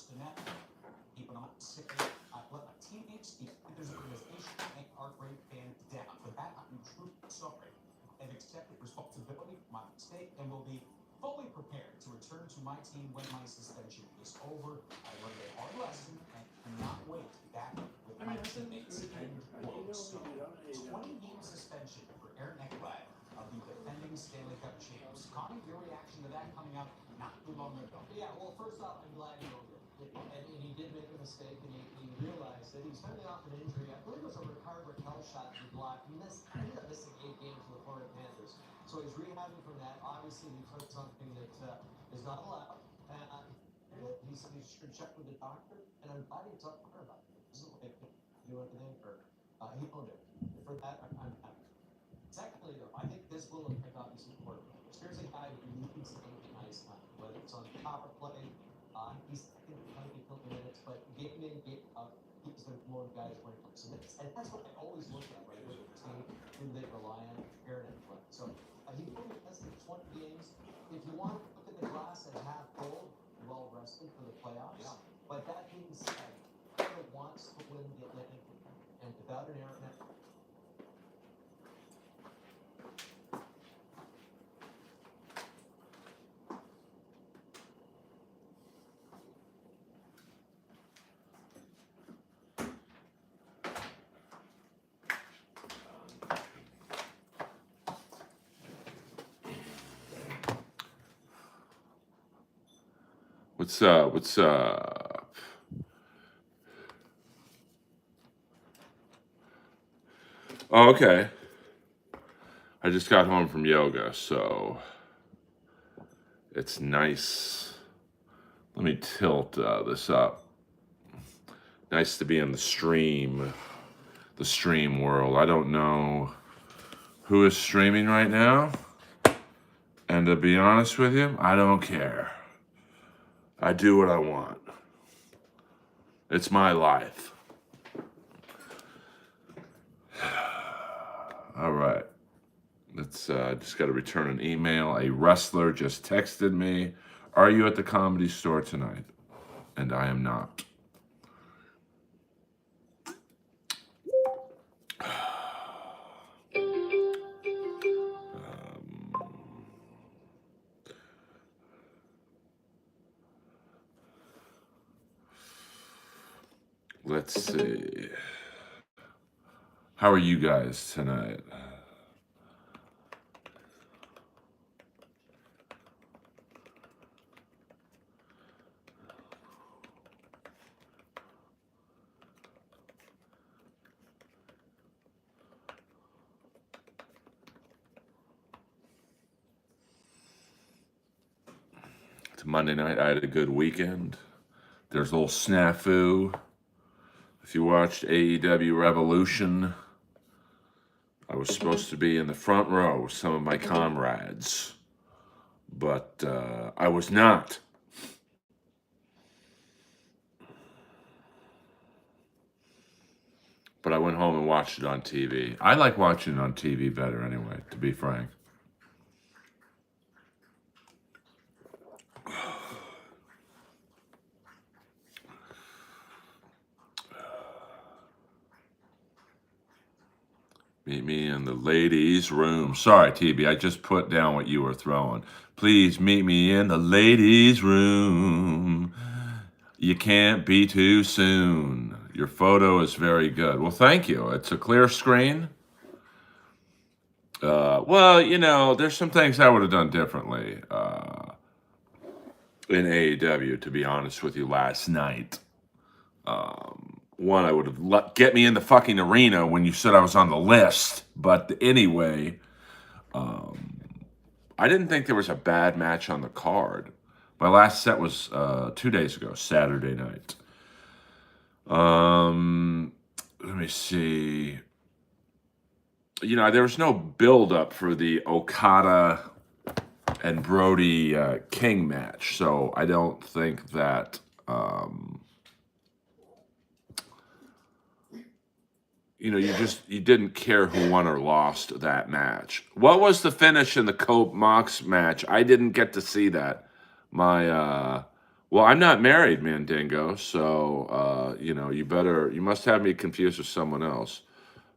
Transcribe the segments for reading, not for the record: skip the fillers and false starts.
first net. Keeping them safe. Let my teammates, the Panthers organization, and our great fans down. For that, I'm truly sorry. I've accepted responsibility for my mistake and will be fully prepared to return to my team when my suspension is over. I learned a hard lesson and cannot wait to be back with my teammates and world. So, 20-game suspension for Aaron Ekblad of the defending Stanley Cup champs. Connie, your reaction to that coming up not too long ago? Yeah, well, first off, I'm glad he's over it. And he did make a mistake, and he realized that he was coming off an injury. I believe it was a Rickard Raquel shot he blocked. He ended up missing 8 games for the Florida Panthers. So he's rehabbing from that. Obviously, he took something that is not allowed. He said he should check with the doctor, and I'm glad he talked about it. It doesn't like do anything, or he owned it. For that, I'm happy. Secondly, though, I think this will affect obviously quarterbacks. Here's a guy who needs to take an ice time, whether it's on the power play. He's might be filling minutes, but game in, game out, he's the more guys when it comes to minutes. And that's what I always look at, right, with the team, who they rely on, Aaron and Flynn. So he only tested 20 games. If you want to look at the glass as half full, well rested for the playoffs. Yeah. But that being said, he wants to win the Atlantic, and without an Aaron, What's up? What's up? Oh, okay. I just got home from yoga, so it's nice. Let me tilt this up. Nice to be in the stream world. I don't know who is streaming right now, and to be honest with you, I don't care. I do what I want. It's my life. All right. Let's just got to return an email. A wrestler just texted me, "Are you at the Comedy Store tonight?" And I am not. Let's see. How are you guys tonight? It's Monday night. I had a good weekend. There's a little snafu. If you watched AEW Revolution, I was supposed to be in the front row with some of my comrades, but I was not. But I went home and watched it on TV. I like watching it on TV better anyway, to be frank. Meet me in the ladies' room. Sorry, TB, I just put down what you were throwing. Please meet me in the ladies' room. You can't be too soon. Your photo is very good. Well, thank you. It's a clear screen. Well, you know, there's some things I would have done differently in AEW, to be honest with you, last night. One, I would have get me in the fucking arena when you said I was on the list. But anyway, I didn't think there was a bad match on the card. My last set was 2 days ago, Saturday night. Let me see. You know, there was no build-up for the Okada and Brody King match, so I don't think that... you know, you didn't care who won or lost that match. What was the finish in the Cope Mox match? I didn't get to see that. My Well, I'm not married, Mandingo, so you know, you must have me confused with someone else.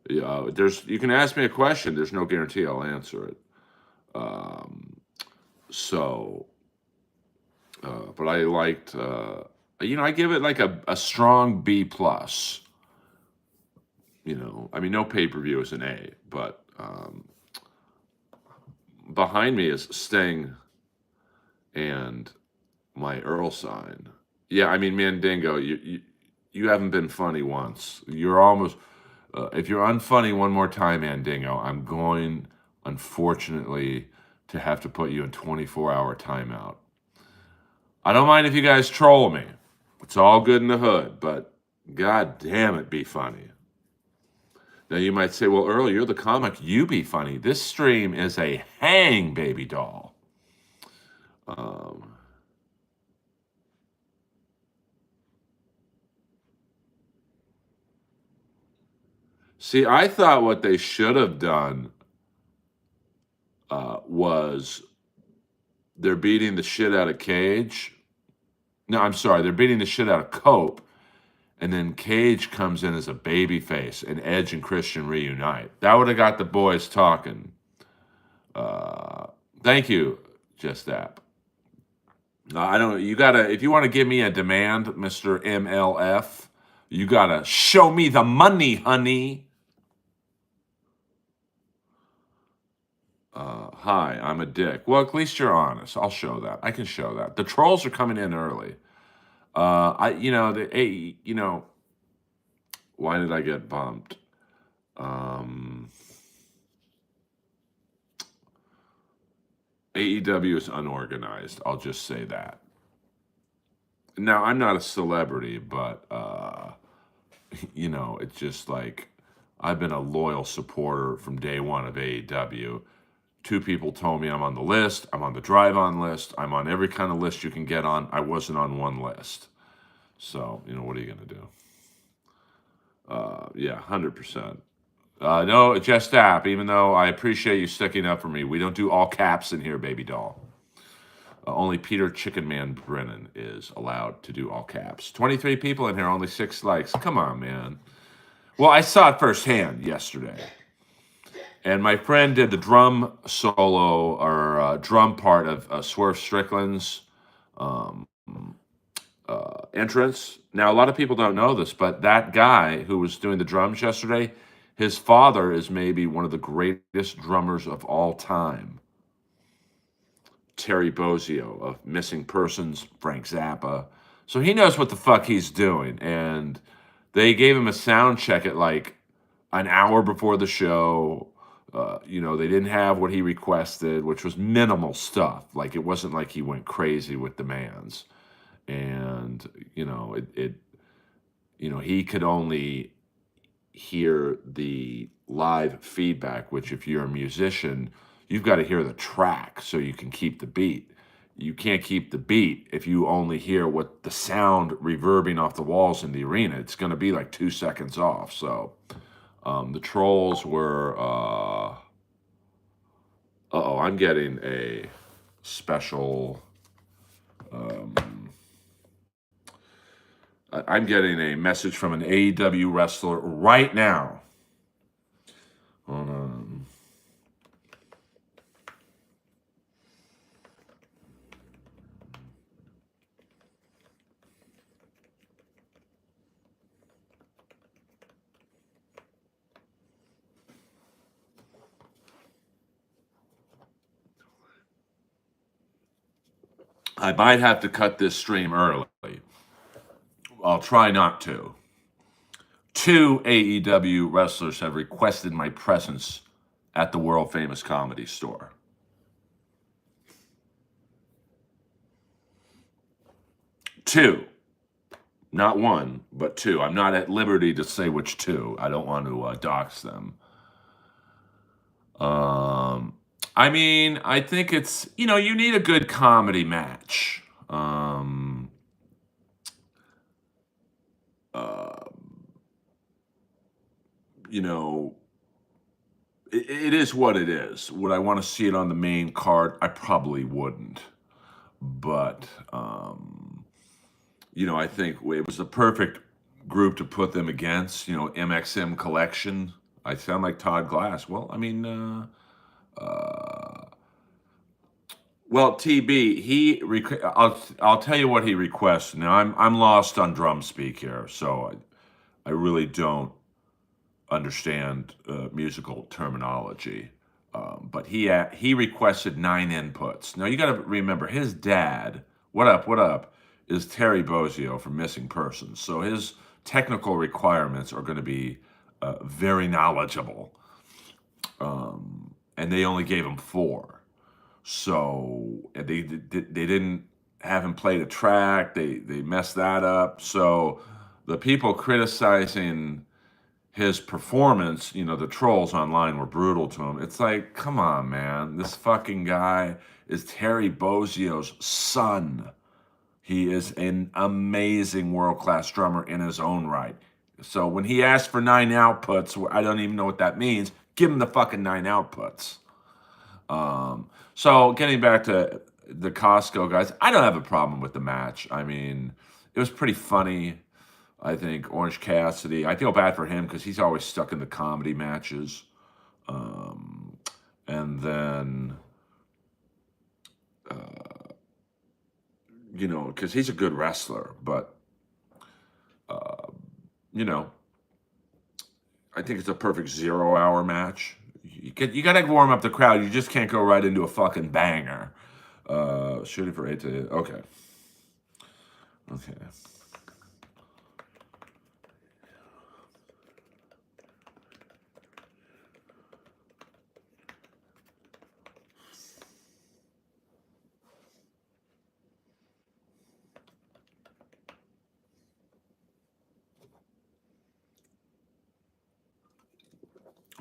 Yeah, you can ask me a question. There's no guarantee I'll answer it. Um, so, but I liked, you know, I give it like a strong B plus. You know, I mean, no pay per view is an A, but behind me is Sting and my Earl sign. Yeah, I mean, Mandingo, you haven't been funny once. You're almost. If you're unfunny one more time, Mandingo, I'm going, unfortunately, to have to put you in 24-hour timeout. I don't mind if you guys troll me. It's all good in the hood, but god damn it, be funny. Now you might say, well, Earl, you're the comic. You be funny. This stream is a hang, baby doll. Um, See, I thought what they should have done was they're beating the shit out of Cage. No, I'm sorry, they're beating the shit out of Cope, and then Cage comes in as a baby face, and Edge and Christian reunite. That would have got the boys talking. Uh, Thank you, Just That. I don't. You gotta. If you want to give me a demand, Mister MLF, you gotta show me the money, honey. Hi, I'm a dick. Well, at least you're honest. I'll show that. I can show that. The trolls are coming in early. You know, why did I get bumped? AEW is unorganized. I'll just say that. Now, I'm not a celebrity, but you know, it's just like I've been a loyal supporter from day one of AEW. Two people told me I'm on the list. I'm on the drive-on list. I'm on every kind of list you can get on. I wasn't on one list. So, you know, what are you going to do? Yeah, 100%. No, just app, even though I appreciate you sticking up for me. We don't do all caps in here, baby doll. Only Peter Chicken Man Brennan is allowed to do all caps. 23 people in here, only 6 likes. Come on, man. Well, I saw it firsthand yesterday. And my friend did the drum solo or drum part of Swerve Strickland's entrance. Now, a lot of people don't know this, but that guy who was doing the drums yesterday, his father is maybe one of the greatest drummers of all time. Terry Bozzio of Missing Persons, Frank Zappa. So he knows what the fuck he's doing. And they gave him a sound check at like an hour before the show. You know, they didn't have what he requested, which was minimal stuff. Like, it wasn't like he went crazy with demands. And, you know, you know, he could only hear the live feedback, which if you're a musician, you've got to hear the track so you can keep the beat. You can't keep the beat if you only hear what the sound reverbing off the walls in the arena. It's going to be like 2 seconds off. So the trolls were, I'm getting a special, I'm getting a message from an AEW wrestler right now. Hold on. I might have to cut this stream early. I'll try not to. 2 AEW wrestlers have requested my presence at the world famous Comedy Store. Two. Not one, but 2. I'm not at liberty to say which 2. I don't want to dox them. I mean, I think it's, you know, you need a good comedy match. You know, it is what it is. Would I want to see it on the main card? I probably wouldn't. But I think it was the perfect group to put them against. MXM Collection. I sound like Todd Glass. Well, I mean, uh, well, TB, I'll tell you what he requested. Now I'm lost on drum speak here, so I really don't understand musical terminology. But he requested 9 inputs. Now you got to remember his dad. What up? What up? Is Terry Bozzio from Missing Persons. So his technical requirements are going to be very knowledgeable. And they only gave him 4. So they didn't have him play the track. They messed that up. So the people criticizing his performance, the trolls online were brutal to him. It's like, come on, man. This fucking guy is Terry Bozzio's son. He is an amazing world-class drummer in his own right. So when he asked for 9 outputs, I don't even know what that means. Give him the fucking 9 outputs. So getting back to the Costco guys, I don't have a problem with the match. I mean, it was pretty funny. I think Orange Cassidy, I feel bad for him because he's always stuck in the comedy matches. And then, because he's a good wrestler, but, I think it's a perfect 0-hour match. You got to warm up the crowd. You just can't go right into a fucking banger. Shooting for 8 to... Okay.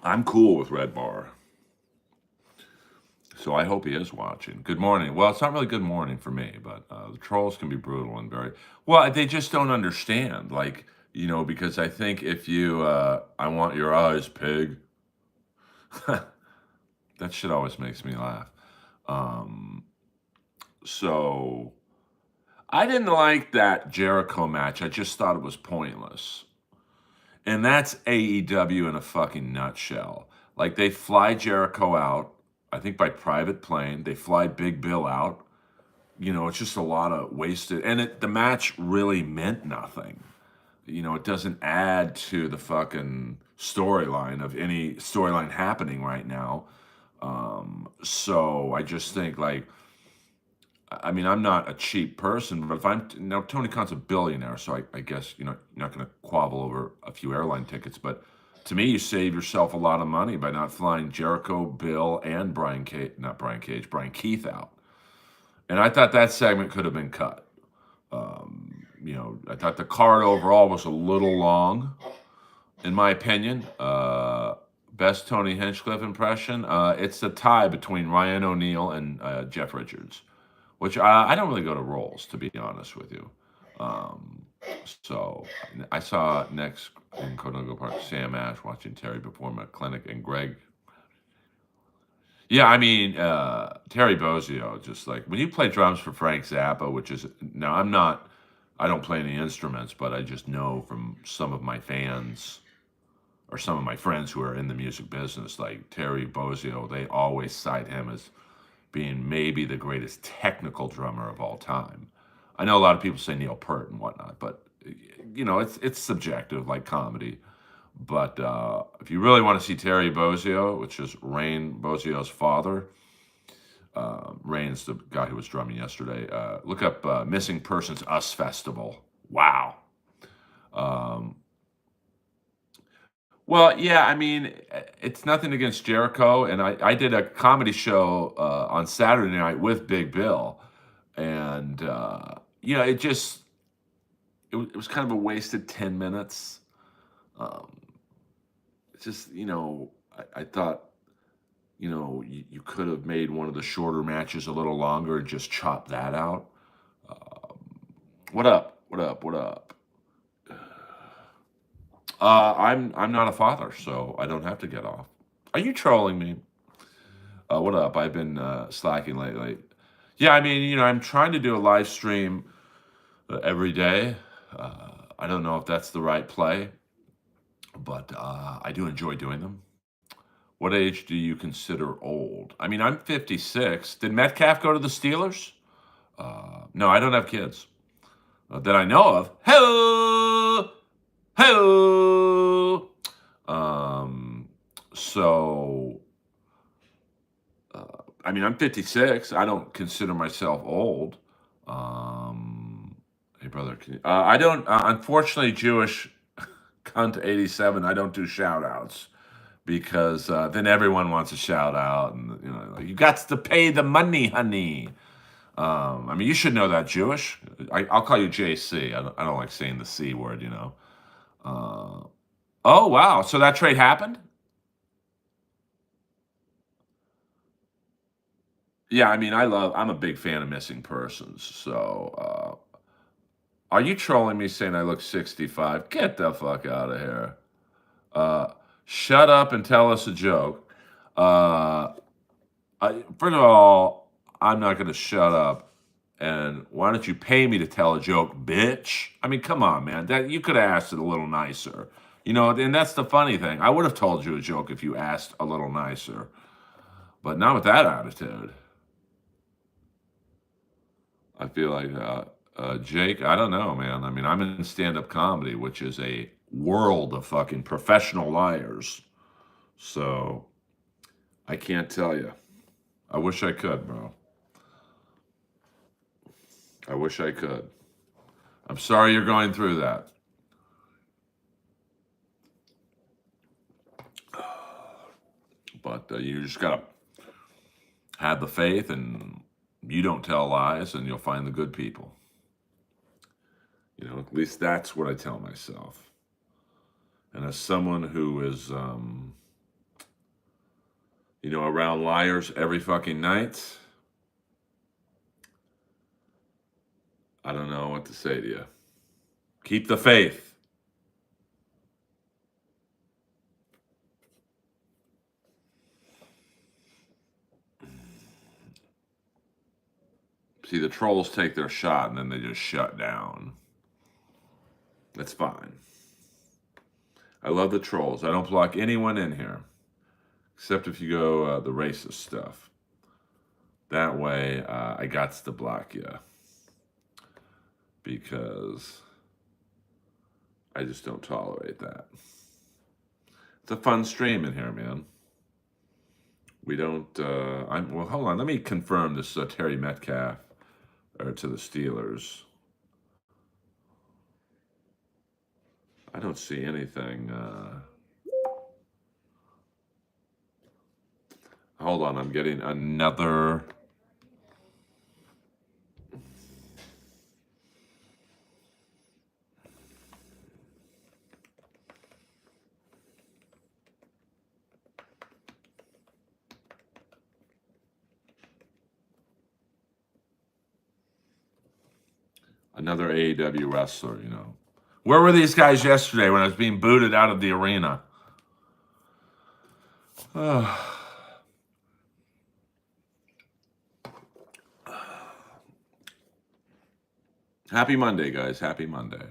I'm cool with Red Bar. So I hope he is watching. Good morning. Well, it's not really good morning for me, but the trolls can be brutal and very... Well, they just don't understand. Like, because I think if you... I want your eyes, pig. That shit always makes me laugh. So... I didn't like that Jericho match. I just thought it was pointless. And that's AEW in a fucking nutshell. Like, they fly Jericho out, I think by private plane. They fly Big Bill out. It's just a lot of wasted... And the match really meant nothing. It doesn't add to the fucking storyline of any storyline happening right now. So I just think, like... I mean, I'm not a cheap person, but if Tony Khan's a billionaire, so I guess, you're not going to quabble over a few airline tickets. But to me, you save yourself a lot of money by not flying Jericho, Bill, and Brian Keith out. And I thought that segment could have been cut. I thought the card overall was a little long, in my opinion. Best Tony Hinchcliffe impression. It's a tie between Ryan O'Neal and Jeff Richards. Which I don't really go to roles, to be honest with you. So I saw next in Conoco Park, Sam Ash watching Terry perform at clinic, and Greg. Yeah, I mean, Terry Bozzio, just like, when you play drums for Frank Zappa, which is, now I don't play any instruments, but I just know from some of my fans, or some of my friends who are in the music business, like Terry Bozzio, they always cite him as being maybe the greatest technical drummer of all time. I know a lot of people say Neil Peart and whatnot, but it's subjective, like comedy. But if you really want to see Terry Bozzio, which is Rain Bozzio's father, Rain's the guy who was drumming yesterday. Look up Missing Persons Us Festival. Wow. Well, yeah, I mean, it's nothing against Jericho, and I did a comedy show on Saturday night with Big Bill, and it was kind of a wasted 10 minutes. It's just, I thought, you could have made one of the shorter matches a little longer and just chop that out. What up? What up? What up? I'm not a father, so I don't have to get off. Are you trolling me? What up? I've been slacking lately. Yeah, I mean, I'm trying to do a live stream every day. I don't know if that's the right play, but I do enjoy doing them. What age do you consider old? I mean, I'm 56. Did Metcalf go to the Steelers? No, I don't have kids that I know of. Hello, hello. So, I mean, I'm 56. I don't consider myself old. Hey, brother, I don't. Unfortunately, Jewish cunt 87. I don't do shout outs because then everyone wants a shout out, and like, you got to pay the money, honey. I mean, you should know that, Jewish. I'll call you JC. I don't like saying the C word, Oh, wow. So that trade happened? Yeah, I mean, I'm a big fan of missing persons. So, are you trolling me saying I look 65? Get the fuck out of here. Shut up and tell us a joke. First of all, I'm not going to shut up. And why don't you pay me to tell a joke, bitch? I mean, come on, man. That you could have asked it a little nicer. And that's the funny thing. I would have told you a joke if you asked a little nicer. But not with that attitude. I feel like, Jake, I don't know, man. I mean, I'm in stand-up comedy, which is a world of fucking professional liars. So, I can't tell you. I wish I could, bro. I wish I could. I'm sorry you're going through that. But you just got to have the faith, and you don't tell lies, and you'll find the good people. At least that's what I tell myself. And as someone who is, around liars every fucking night, I don't know what to say to you. Keep the faith. See, the trolls take their shot and then they just shut down. That's fine. I love the trolls. I don't block anyone in here, except if you go the racist stuff. That way, I got to block you, because I just don't tolerate that. It's a fun stream in here, man. We don't. Well, hold on. Let me confirm this Terry Metcalf to the Steelers. I don't see anything. Hold on. I'm getting another. Another AEW wrestler, Where were these guys yesterday when I was being booted out of the arena? Happy Monday, guys. Happy Monday.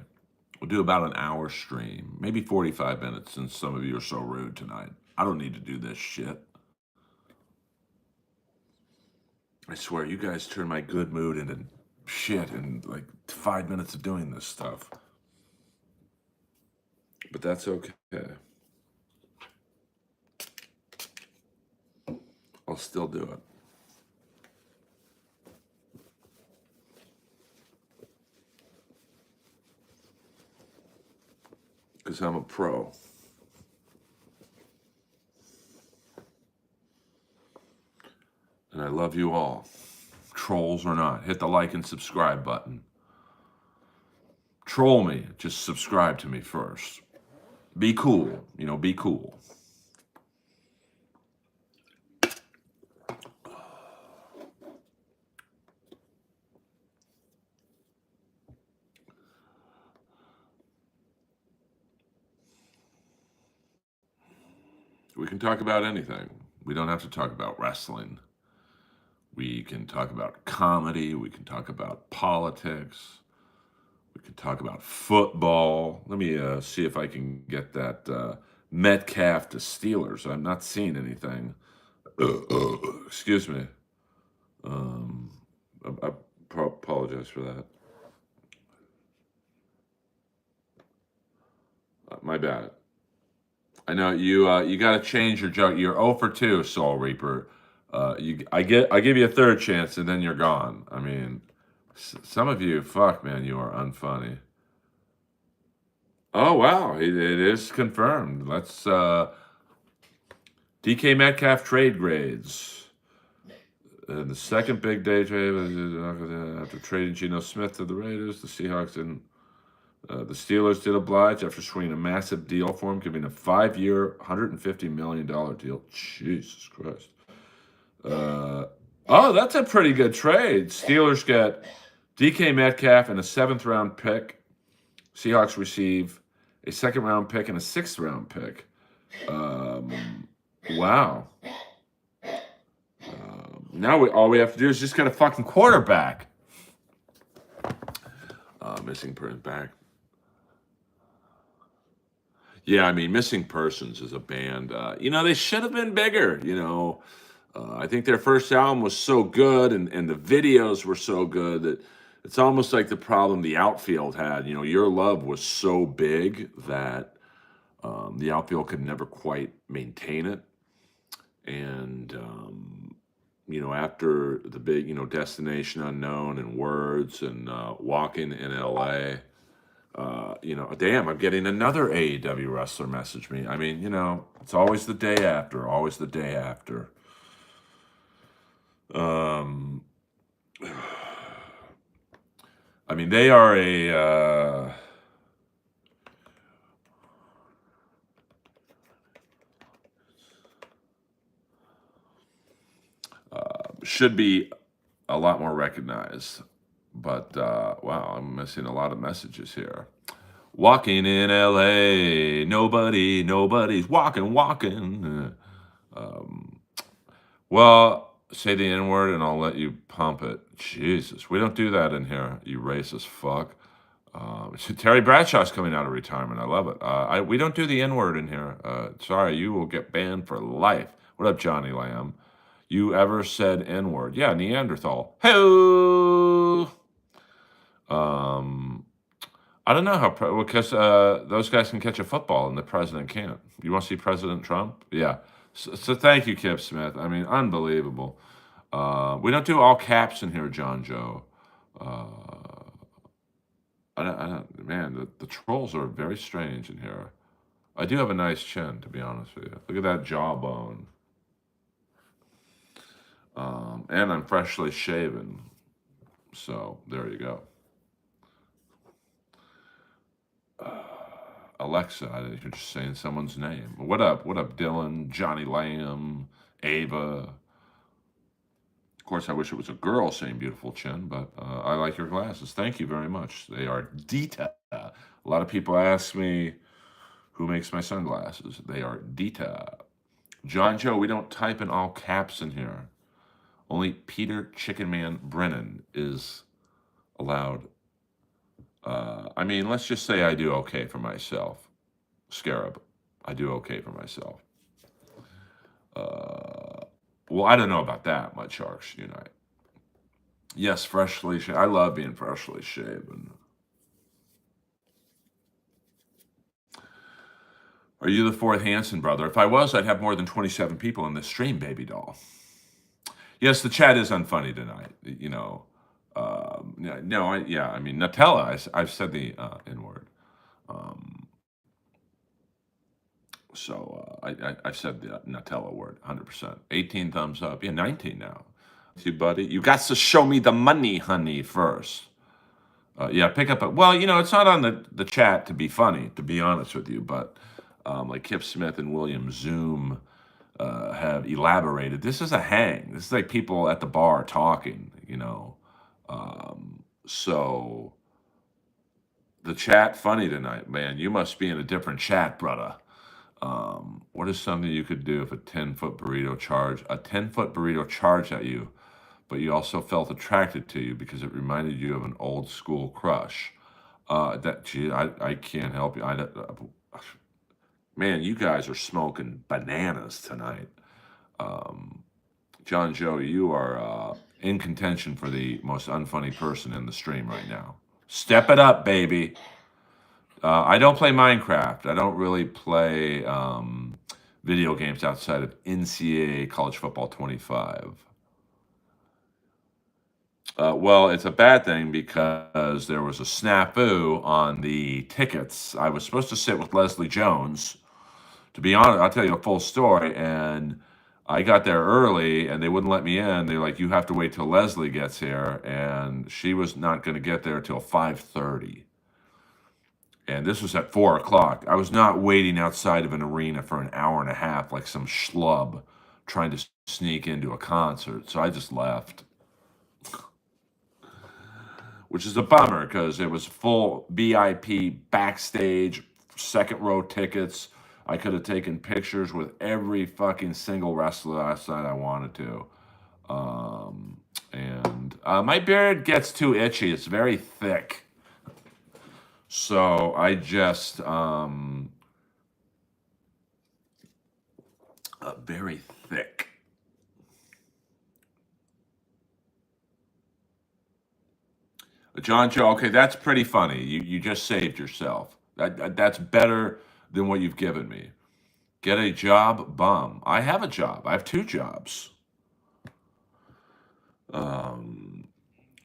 We'll do about an hour stream, maybe 45 minutes, since some of you are so rude tonight. I don't need to do this shit. I swear, you guys turn my good mood into shit in like 5 minutes of doing this stuff. But that's okay. I'll still do it. Because I'm a pro. And I love you all. Trolls or not. Hit the like and subscribe button. Troll me. Just subscribe to me first. Be cool. Be cool. We can talk about anything. We don't have to talk about wrestling. We can talk about comedy. We can talk about politics. We could talk about football. Let me see if I can get that Metcalf to Steelers. I'm not seeing anything. Excuse me. I apologize for that. My bad. I know you got to change your joke. You're 0 for 2, Soul Reaper. I give you a third chance and then you're gone. I mean, some of you, fuck man, you are unfunny. Oh wow, it is confirmed. Let's DK Metcalf trade grades. The second big day trade after trading Geno Smith to the Raiders, the Seahawks didn't. The Steelers did oblige after swinging a massive deal for him, giving a 5-year, $150 million deal. Jesus Christ. Oh, that's a pretty good trade. Steelers get DK Metcalf and a 7th-round pick. Seahawks receive a 2nd-round pick and a 6th-round pick. Wow. Now all we have to do is just get a fucking quarterback. Missing person back. Yeah, I mean, Missing Persons is a band. They should have been bigger. I think their first album was so good, and the videos were so good that it's almost like the problem the outfield had. Your Love was so big that the outfield could never quite maintain it. And, after the big, Destination Unknown and Words and Walking in LA, damn, I'm getting another AEW wrestler message me. I mean, it's always the day after, always the day after. I mean, they are a should be a lot more recognized. But, wow, I'm missing a lot of messages here. Walking in LA, nobody's walking. Well, say the N-word and I'll let you pump it. Jesus, we don't do that in here, you racist fuck. Terry Bradshaw's coming out of retirement. I love it. We don't do the N-word in here. Sorry, you will get banned for life. What up, Johnny Lamb? You ever said N-word? Yeah, Neanderthal. Hey. I don't know how because those guys can catch a football and the president can't. You want to see President Trump? Yeah. So thank you, Kip Smith. I mean, unbelievable. We don't do all caps in here, John Joe. Man, the trolls are very strange in here. I do have a nice chin, to be honest with you. Look at that jawbone. And I'm freshly shaven. So there you go. Alexa, you're just saying someone's name. What up, Dylan, Johnny Lamb, Ava? Of course, I wish it was a girl saying beautiful chin, but I like your glasses. Thank you very much. They are Dita. A lot of people ask me who makes my sunglasses. They are Dita. John Joe, we don't type in all caps in here. Only Peter Chicken Man Brennan is allowed. I mean, let's just say I do okay for myself. Scarab, I do okay for myself. Well, I don't know about that. My Sharks Unite. Yes, freshly shaven. I love being freshly shaven. Are you the 4th Hanson brother? If I was, I'd have more than 27 people in this stream, baby doll. Yes, the chat is unfunny tonight. I mean, Nutella, I've said the N-word. So I've said the Nutella word, 100%. 18 thumbs up. Yeah, 19 now. See, buddy, you got to show me the money, honey, first. Yeah, pick up well, it's not on the chat to be funny, to be honest with you, but like Kip Smith and William Zoom have elaborated. This is a hang. This is like people at the bar talking, So the chat funny tonight, man. You must be in a different chat, brother. What is something you could do if a 10-foot burrito charged at you, but you also felt attracted to you because it reminded you of an old school crush? I can't help you. Man, you guys are smoking bananas tonight. Um, John Joe, you are in contention for the most unfunny person in the stream right now. Step it up, baby. I don't play Minecraft. I don't really play video games outside of NCAA College Football 25. Well, it's a bad thing because there was a snafu on the tickets. I was supposed to sit with Leslie Jones. To be honest, I'll tell you a full story. And I got there early and they wouldn't let me in. They're like, you have to wait till Leslie gets here. And she was not going to get there till 5:30. And this was at 4 o'clock. I was not waiting outside of an arena for an hour and a half like some schlub trying to sneak into a concert. So I just left, which is a bummer because it was full VIP backstage, second row tickets. I could have taken pictures with every fucking single wrestler last night I wanted to. And my beard gets too itchy. It's very thick. So I just very thick. John Joe, okay, that's pretty funny. You just saved yourself. That's better than what you've given me. Get a job, bum. I have a job. I have 2 jobs.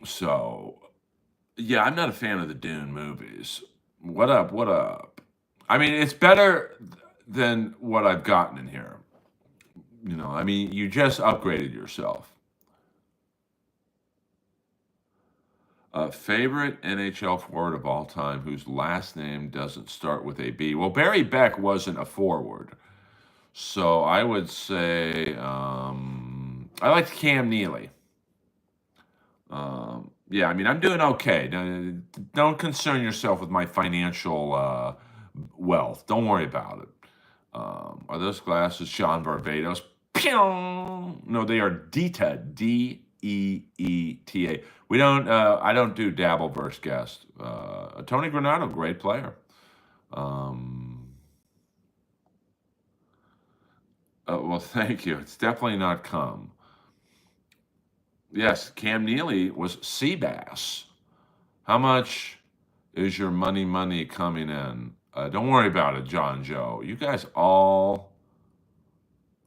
So yeah, I'm not a fan of the Dune movies. What up? What up? I mean, it's better than what I've gotten in here. You know, I mean, you just upgraded yourself. Favorite NHL forward of all time whose last name doesn't start with a B? Well, Barry Beck wasn't a forward. So I would say I liked Cam Neely. Yeah, I mean, I'm doing okay. Don't concern yourself with my financial wealth. Don't worry about it. Are those glasses Sean Barbados? Pew! No, they are DEETA. Deeta. We don't. I don't do Dabbleverse guests. Tony Granato, great player. Well, thank you. It's definitely not cum. Yes, Cam Neely was Seabass. How much is your money coming in? Don't worry about it, John Joe. You guys all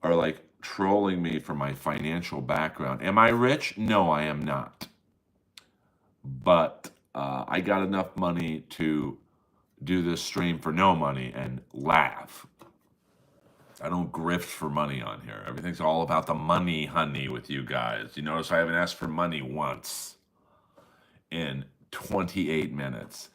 are like trolling me for my financial background. Am I rich? No, I am not. But I got enough money to do this stream for no money and laugh. I don't grift for money on here. Everything's all about the money, honey, with you guys. You notice I haven't asked for money once in 28 minutes.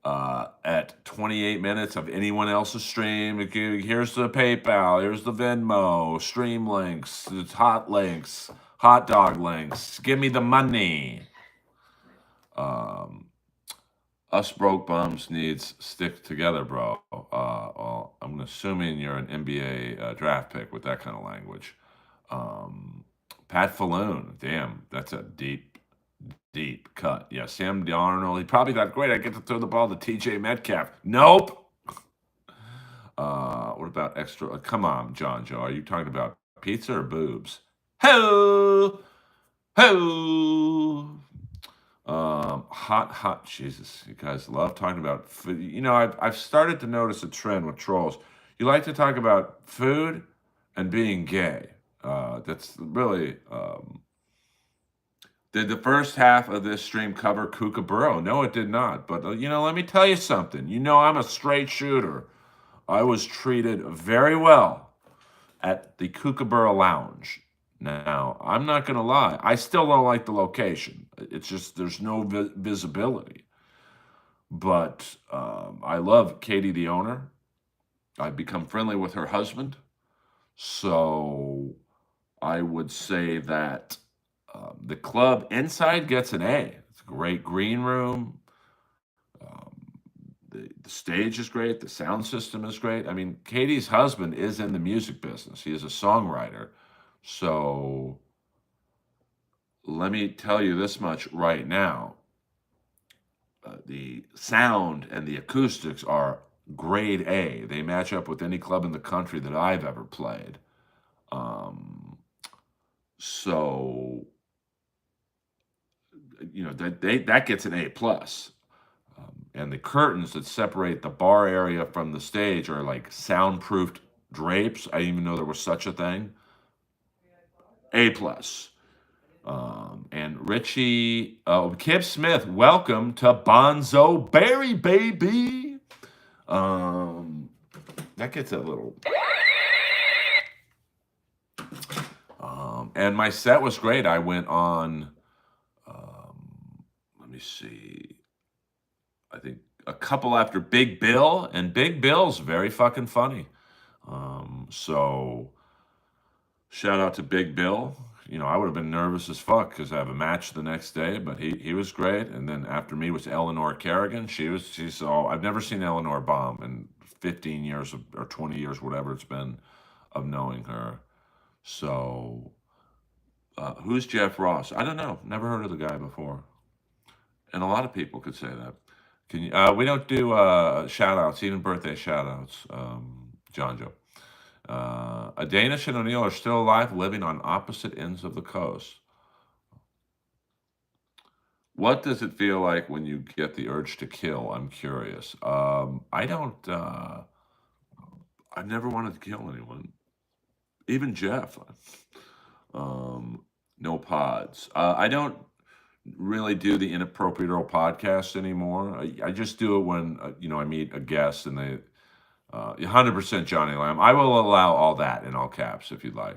At 28 minutes of anyone else's stream, here's the PayPal, here's the Venmo, stream links, it's hot links, hot dog links. Give me the money. Us broke bums needs stick together, bro. Well, I'm assuming you're an NBA draft pick with that kind of language. Pat Falloon, damn, that's a deep cut. Yeah, Sam Darnold, he probably got great. I get to throw the ball to TJ Metcalf. Nope. What about extra? Come on, John Joe. Are you talking about pizza or boobs? Ho! Ho! Hot. Jesus, you guys love talking about food. You know, I've started to notice a trend with trolls. You like to talk about food and being gay. That's really. Did the first half of this stream cover Kookaburra? No, it did not. But you know, let me tell you something. You know, I'm a straight shooter. I was treated very well at the Kookaburra Lounge. Now, I'm not going to lie. I still don't like the location. It's just there's no visibility. But I love Katie, the owner. I've become friendly with her husband. So I would say that the club inside gets an A. It's a great green room. The stage is great. The sound system is great. I mean, Katie's husband is in the music business. He is a songwriter. So let me tell you this much right now. the sound and the acoustics are grade A. They match up with any club in the country that I've ever played. So that gets an A+. And the curtains that separate the bar area from the stage are like soundproofed drapes. I didn't even know there was such a thing. A+. And Richie, Kip Smith, welcome to Bonzo Berry, baby. That gets a little. And my set was great. I went on, let me see, I think a couple after Big Bill, and Big Bill's very fucking funny. So shout out to Big Bill. I would have been nervous as fuck because I have a match the next day, but he was great. And then after me was Eleanor Kerrigan. She's I've never seen Eleanor bomb in 15 years or 20 years, whatever it's been, of knowing her. So who's Jeff Ross? I don't know. Never heard of the guy before. And a lot of people could say that. Can you? We don't do shout outs, even birthday shout outs, John Joe. Danish and O'Neill are still alive, living on opposite ends of the coast. What does it feel like when you get the urge to kill? I'm curious. I don't. I've never wanted to kill anyone, even Jeff. No pods. I don't really do the Inappropriate Earl podcast anymore. I just do it when I meet a guest and they 100% Johnny Lamb. I will allow all that in all caps if you'd like.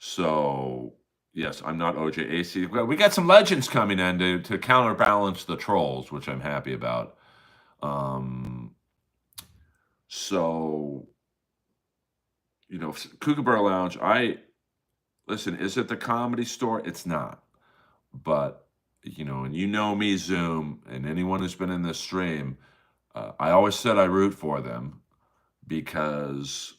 So yes, I'm not OJAC. We got some legends coming in to counterbalance the trolls, which I'm happy about. So Kookaburra Lounge. Listen, is it the Comedy Store? It's not. But, and me, Zoom, and anyone who's been in this stream, I always said I root for them because,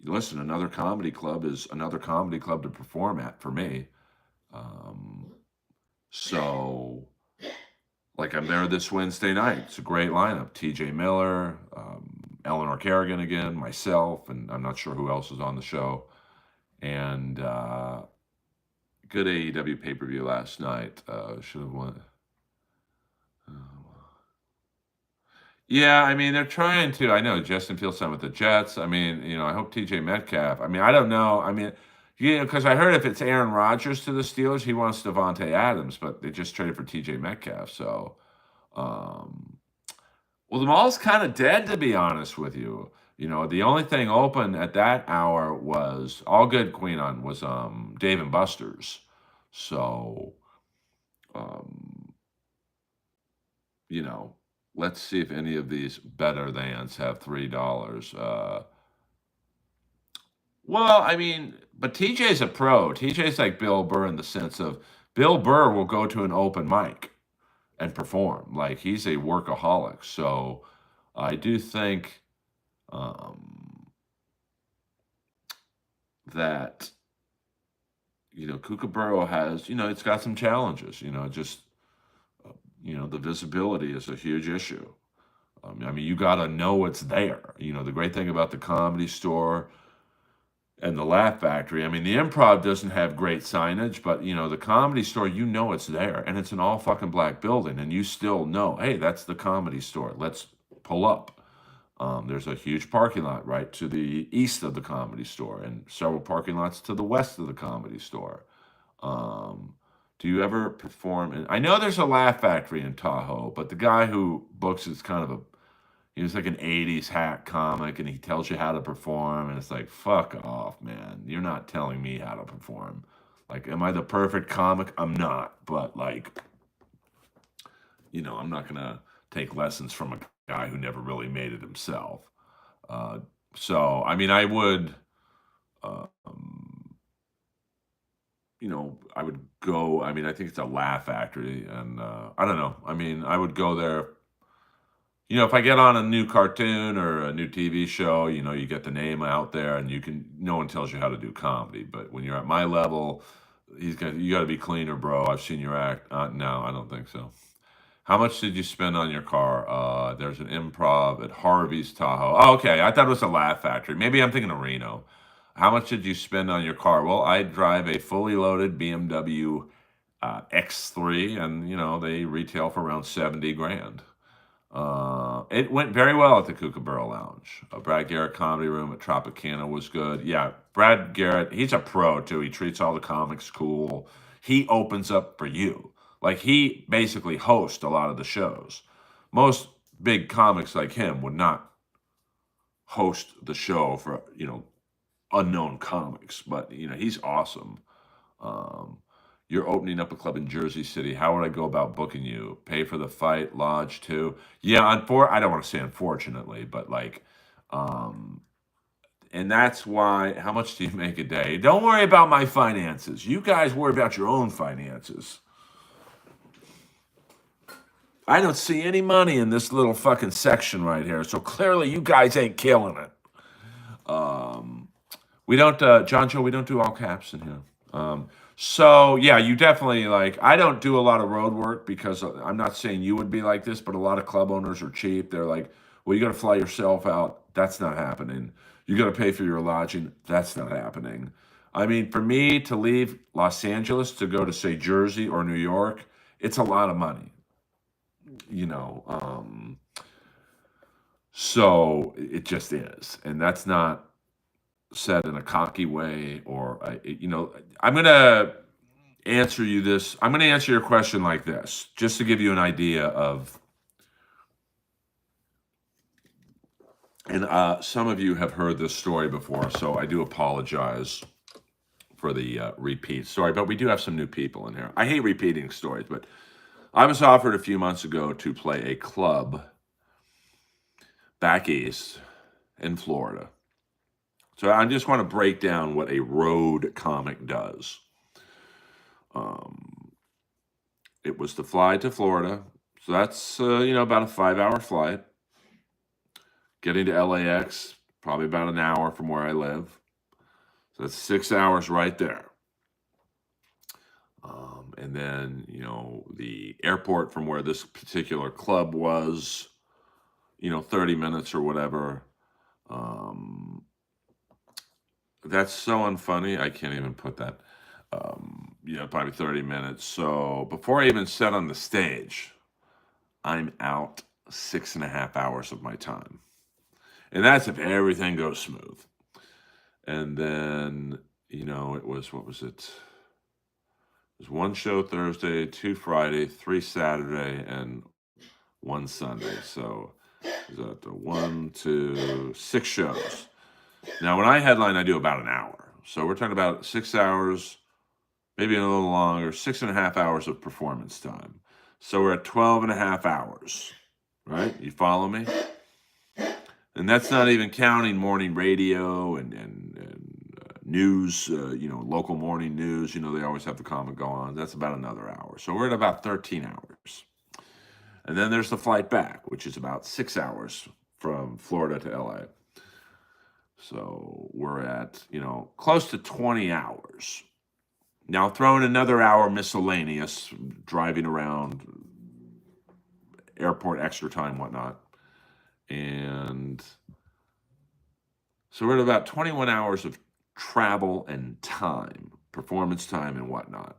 listen, another comedy club is another comedy club to perform at for me. So, like, I'm there this Wednesday night. It's a great lineup. TJ Miller, Eleanor Kerrigan again, myself, and I'm not sure who else is on the show. And good AEW pay-per-view last night. Should have won. Yeah, I mean, they're trying to. I know Justin Fields signed with the Jets. I mean, I hope TJ Metcalf. I mean, I don't know. I mean, because I heard if it's Aaron Rodgers to the Steelers, he wants Devontae Adams, but they just traded for TJ Metcalf. So, well, the mall's kind of dead, to be honest with you. The only thing open at that hour was All Good Queen on was Dave and Buster's. So, let's see if any of these better thans have $3. Well, I mean, but TJ's a pro. TJ's like Bill Burr in the sense of Bill Burr will go to an open mic and perform. Like, he's a workaholic. So I do think that Kookaburra has, it's got some challenges. The visibility is a huge issue. I mean, you got to know it's there. The great thing about the Comedy Store and the Laugh Factory, I mean, the Improv doesn't have great signage, but the Comedy Store, it's there, and it's an all fucking black building, and you still know, hey, that's the Comedy Store. Let's pull up. There's a huge parking lot right to the east of the Comedy Store and several parking lots to the west of the Comedy Store. Do you ever perform? I know there's a Laugh Factory in Tahoe, but the guy who books is kind of he was like an 80s hack comic, and he tells you how to perform, and it's like, fuck off, man. You're not telling me how to perform. Like, am I the perfect comic? I'm not, but like, I'm not going to take lessons from a guy who never really made it himself. So, I mean, I would, I would go, I mean, I think it's a Laugh Factory, and I don't know. I mean, I would go there. If I get on a new cartoon or a new TV show, you get the name out there, and no one tells you how to do comedy. But when you're at my level, You got to be cleaner, bro. I've seen your act. No, I don't think so. How much did you spend on your car? There's an improv at Harvey's Tahoe. Oh, okay, I thought it was a Laugh Factory. Maybe I'm thinking of Reno. How much did you spend on your car? Well, I drive a fully loaded BMW X3, and they retail for around 70 grand. It went very well at the Kookaburra Lounge. Brad Garrett Comedy Room at Tropicana was good. Yeah, Brad Garrett, he's a pro too. He treats all the comics cool. He opens up for you. Like, he basically hosts a lot of the shows. Most big comics like him would not host the show for, unknown comics, but he's awesome. Um, you're opening up a club in Jersey City. How would I go about booking you? Pay for the fight, lodge too? Yeah, I don't want to say unfortunately, but like, and that's why. How much do you make a day? Don't worry about my finances. You guys worry about your own finances. I don't see any money in this little fucking section right here, so clearly you guys ain't killing it. We don't, John Joe, we don't do all caps in here. So yeah, you definitely I don't do a lot of road work because I'm not saying you would be like this, but a lot of club owners are cheap. They're like, well, you got to fly yourself out. That's not happening. You got to pay for your lodging. That's not happening. I mean, for me to leave Los Angeles to go to, say, Jersey or New York, it's a lot of money. So it just is. And that's not said in a cocky way or, I'm going to answer you this. I'm going to answer your question like this, just to give you an idea of, and some of you have heard this story before, so I do apologize for the repeat story, but we do have some new people in here. I hate repeating stories, but I was offered a few months ago to play a club back east in Florida. So I just want to break down what a road comic does. It was to fly to Florida. So that's, about a 5-hour flight. Getting to LAX, probably about an hour from where I live. So that's 6 hours right there. And then, the airport from where this particular club was, 30 minutes or whatever. That's so unfunny. I can't even put that. Probably 30 minutes. So before I even set on the stage, I'm out 6.5 hours of my time. And that's if everything goes smooth. And then, it was, what was it? It was 1 show Thursday, 2 Friday, 3 Saturday, and 1 Sunday. So is that 1, 2, 6 shows. Now, when I headline, I do about an hour. So we're talking about 6 hours, maybe a little longer, 6.5 hours of performance time. So we're at 12.5 hours, right? You follow me? And that's not even counting morning radio and news, local morning news. They always have the comic go on. That's about another hour. So we're at about 13 hours. And then there's the flight back, which is about 6 hours from Florida to LA. So we're at, close to 20 hours. Now throw in another hour miscellaneous, driving around, airport extra time, whatnot. And so we're at about 21 hours of travel and time, performance time and whatnot.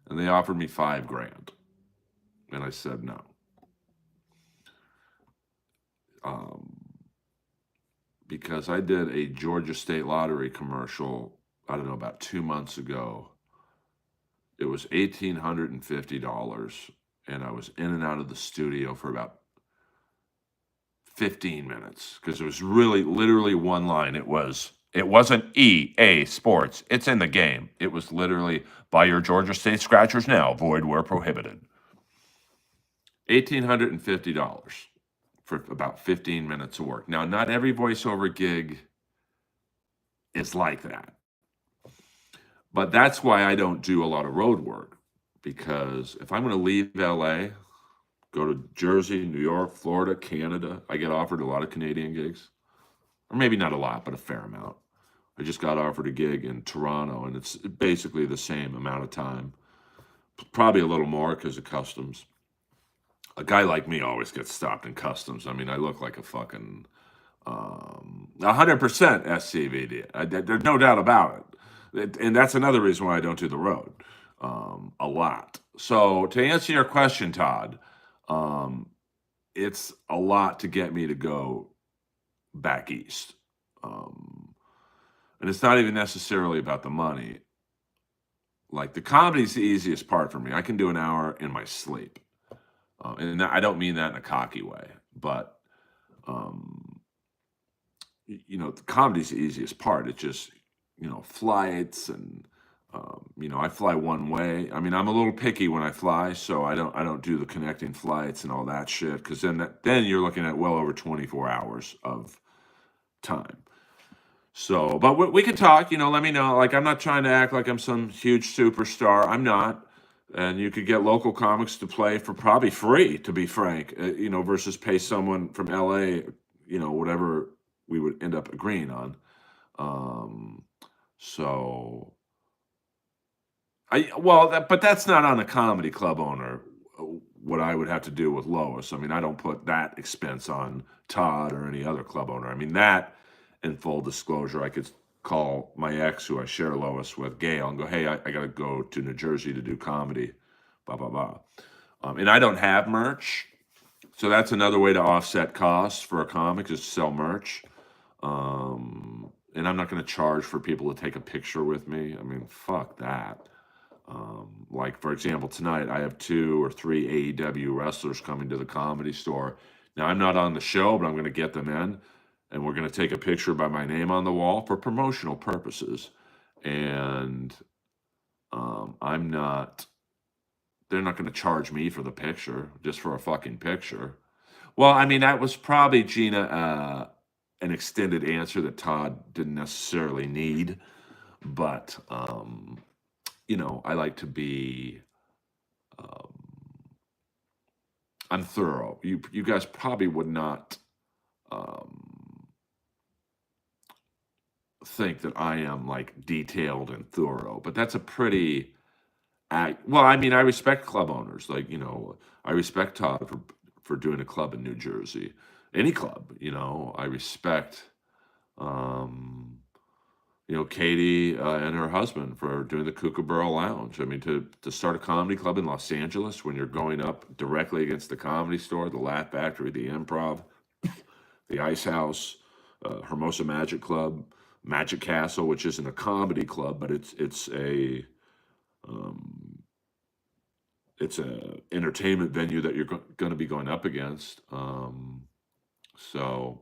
And they offered me $5 grand. And I said no. Because I did a Georgia State Lottery commercial, I don't know, about 2 months ago. It was $1,850, and I was in and out of the studio for about 15 minutes because it was really literally one line. It wasn't EA Sports. It's in the game. It was literally, buy your Georgia State scratchers now, void where prohibited. $1,850 for about 15 minutes of work. Now, not every voiceover gig is like that. But that's why I don't do a lot of road work, because if I'm going to leave LA, go to Jersey, New York, Florida, Canada, I get offered a lot of Canadian gigs. Or maybe not a lot, but a fair amount. I just got offered a gig in Toronto, and it's basically the same amount of time, probably a little more because of customs. A guy like me always gets stopped in customs. I mean, I look like a fucking 100% SCVD. There's no doubt about it. And that's another reason why I don't do the road a lot. So to answer your question, Todd, it's a lot to get me to go back east. And it's not even necessarily about the money. Like the comedy's the easiest part for me. I can do an hour in my sleep. And I don't mean that in a cocky way, but the comedy's the easiest part. It's just, flights and, I fly one way. I mean, I'm a little picky when I fly, so I don't do the connecting flights and all that shit. Because then you're looking at well over 24 hours of time. So, but we could talk. Let me know. Like, I'm not trying to act like I'm some huge superstar. I'm not. And you could get local comics to play for probably free, to be frank. Versus pay someone from LA. Whatever we would end up agreeing on. But that's not on a comedy club owner, what I would have to do with Lois. I mean, I don't put that expense on Todd or any other club owner. I mean, that, in full disclosure, I could call my ex, who I share Lois with, Gail, and go, hey, I got to go to New Jersey to do comedy, blah, blah, blah. And I don't have merch. So that's another way to offset costs for a comic, is to sell merch. And I'm not going to charge for people to take a picture with me. I mean, fuck that. Like, for example, tonight I have 2 or 3 AEW wrestlers coming to the Comedy Store. Now, I'm not on the show, but I'm going to get them in, and we're going to take a picture by my name on the wall for promotional purposes. And they're not going to charge me for the picture, just for a fucking picture. Well, I mean, that was probably, Gina, an extended answer that Todd didn't necessarily need. But, I like to be, I'm thorough. You guys probably would not think that I am like detailed and thorough, but that's a pretty, well, I mean, I respect club owners. Like, I respect Todd for doing a club in New Jersey. Any club, I respect, Katie and her husband for doing the Kookaburra Lounge. I mean, to start a comedy club in Los Angeles when you're going up directly against the Comedy Store, the Laugh Factory, the Improv, the Ice House, Hermosa Magic Club, Magic Castle, which isn't a comedy club, but it's a entertainment venue that you're going to be going up against. So.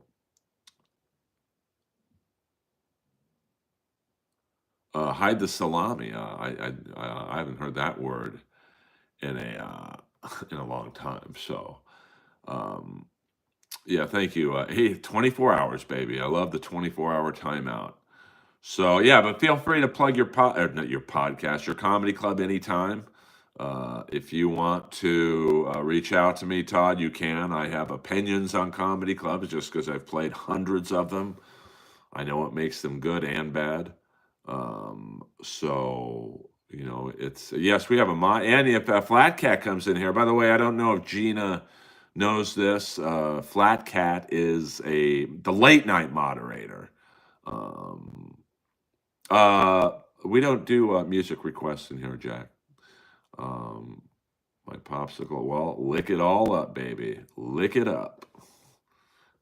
Hide the salami. I haven't heard that word in a long time. So, yeah, thank you. Hey, 24 hours, baby. I love the 24-hour timeout. So yeah, but feel free to plug your not your podcast, your comedy club anytime. If you want to reach out to me, Todd, you can. I have opinions on comedy clubs just because I've played hundreds of them. I know what makes them good and bad. So, it's, yes, we have and if Flat Cat comes in here, by the way, I don't know if Gina knows this, Flat Cat is the late night moderator. We don't do music requests in here, Jack. My popsicle, well, lick it all up, baby. Lick it up.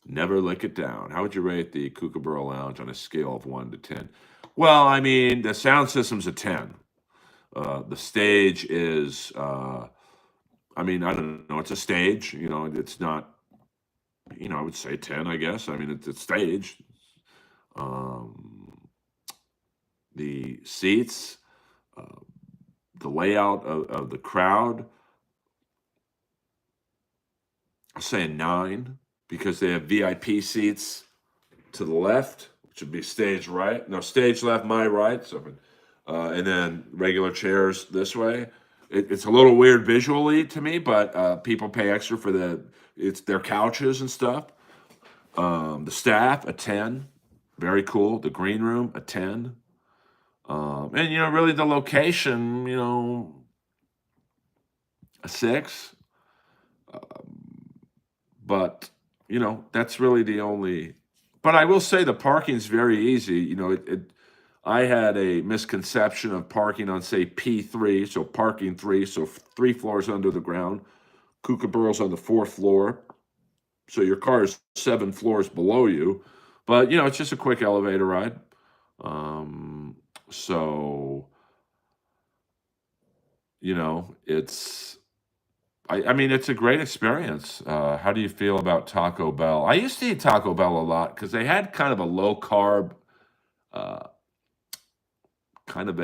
Never lick it down. How would you rate the Kookaburra Lounge on a scale of 1 to 10? Well, I mean, the sound system's a 10. The stage is, I don't know, it's a stage. It's not, I would say 10, I guess. I mean, it's a stage. The seats, the layout of the crowd, I'll say a 9, because they have VIP seats to the left, which would be stage right. No, stage left, my right. So, and then regular chairs this way. It's a little weird visually to me, but people pay extra for it's their couches and stuff. The staff, a 10. very cool. The green room, a 10. And really the location, a 6. But that's really the only. But I will say the parking's very easy. I had a misconception of parking on, say, P3, so parking 3, so 3 floors under the ground. Kookaburra's on the 4th floor, so your car is 7 floors below you. But it's just a quick elevator ride. So it's. I mean, it's a great experience. How do you feel about Taco Bell? I used to eat Taco Bell a lot because they had kind of a low carb, uh, kind of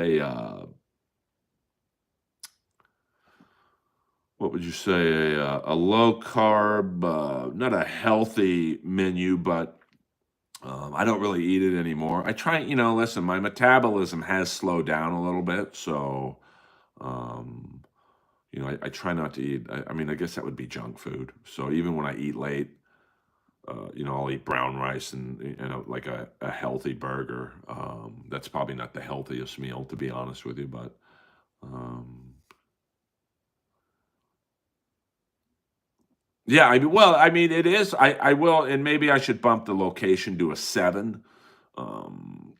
what would you say, a low carb, not a healthy menu, but I don't really eat it anymore. I try, listen, my metabolism has slowed down a little bit, so um, I try not to eat. I mean, I guess that would be junk food. So even when I eat late, I'll eat brown rice and like a healthy burger. That's probably not the healthiest meal, to be honest with you, but um, yeah. I mean, it is. I will, and maybe I should bump the location to a 7. Um,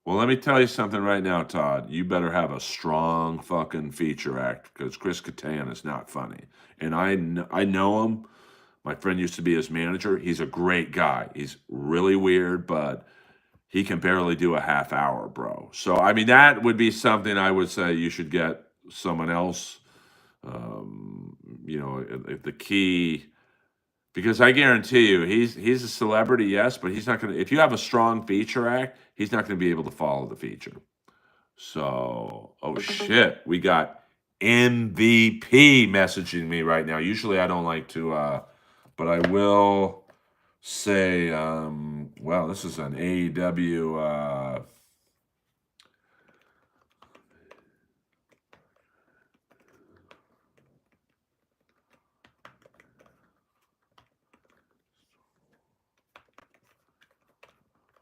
well, let me tell you something right now, Todd. You better have a strong fucking feature act because Chris Kattan is not funny, and I know him. My friend used to be his manager. He's a great guy. He's really weird, but he can barely do a half hour, bro. So, I mean, that would be something I would say you should get someone else. If the key, because I guarantee you, he's a celebrity, yes, but he's not gonna. If you have a strong feature act, he's not gonna be able to follow the feature. So, oh shit, we got MVP messaging me right now. Usually, I don't like to, but I will say, well, this is an AEW.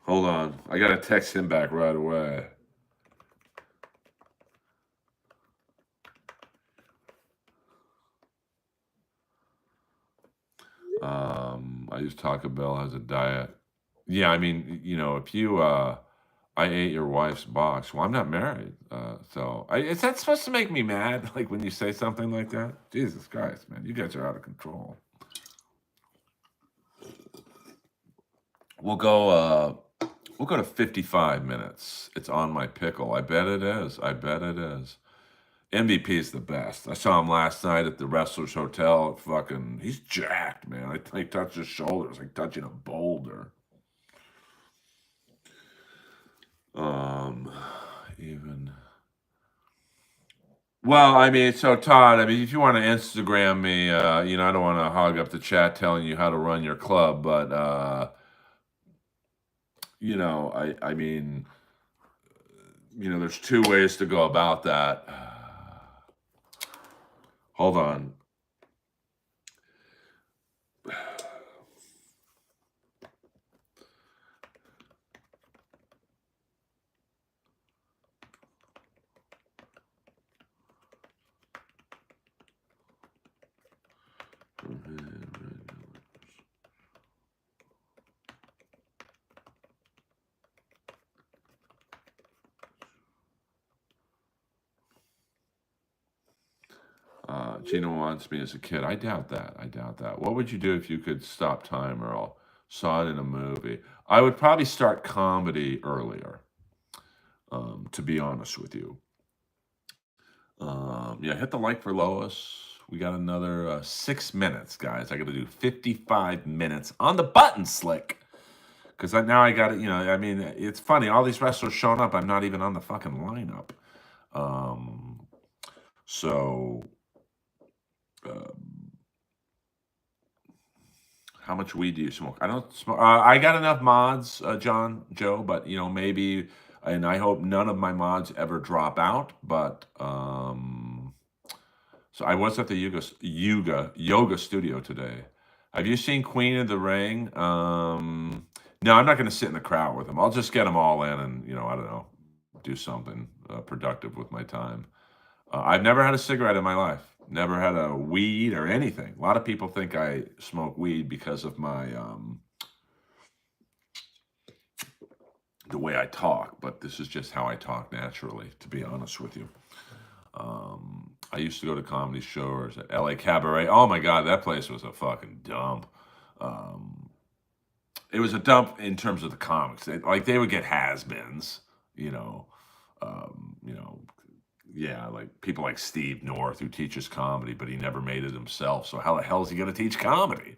Hold on, I gotta text him back right away. I use Taco Bell as a diet. Yeah, I mean, if you, I ate your wife's box. Well, I'm not married, so is that supposed to make me mad? Like when you say something like that? Jesus Christ, man, you guys are out of control. We'll go. We'll go to 55 minutes. It's on my pickle. I bet it is. I bet it is. MVP is the best. I saw him last night at the Wrestlers Hotel. Fucking, he's jacked, man. I touched his shoulders like touching a boulder. Even. Well, I mean, so Todd, I mean, if you want to Instagram me, I don't want to hog up the chat telling you how to run your club, but I mean, there's 2 ways to go about that. Hold on. Gina wants me as a kid. I doubt that. I doubt that. What would you do if you could stop time, Earl? Saw it in a movie. I would probably start comedy earlier, to be honest with you. Yeah, hit the like for Lois. We got another 6 minutes, guys. I got to do 55 minutes on the button, Slick. Because now I got it, I mean, it's funny. All these wrestlers showing up. I'm not even on the fucking lineup. So, how much weed do you smoke? I don't smoke. I got enough mods, John, Joe, but maybe, and I hope none of my mods ever drop out. But so I was at the yoga studio today. Have you seen Queen of the Ring? No, I'm not going to sit in the crowd with them. I'll just get them all in, and I don't know, do something productive with my time. I've never had a cigarette in my life. Never had a weed or anything. A lot of people think I smoke weed because of my the way I talk, but this is just how I talk naturally, to be honest with you. I used to go to comedy shows at LA Cabaret. Oh my God, that place was a fucking dump. It was a dump in terms of the comics. They would get has-beens, you know, you know, yeah, like people like Steve North who teaches comedy, but he never made it himself. So how the hell is he going to teach comedy?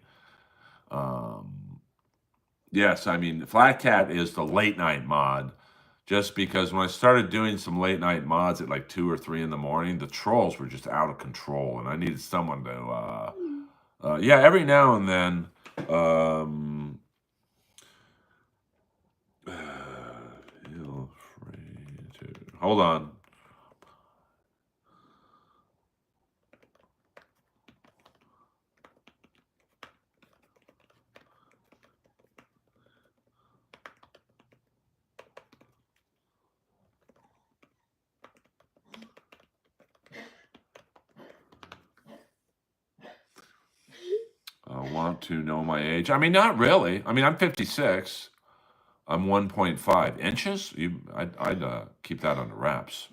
Yes, I mean, Flat Cat is the late night mod. Just because when I started doing some late night mods at like 2 or 3 in the morning, the trolls were just out of control, and I needed someone to, yeah, every now and then, feel free to hold on. Want to know my age? I mean, not really. I mean, I'm 56. I'm 1.5 inches. I'd keep that under wraps.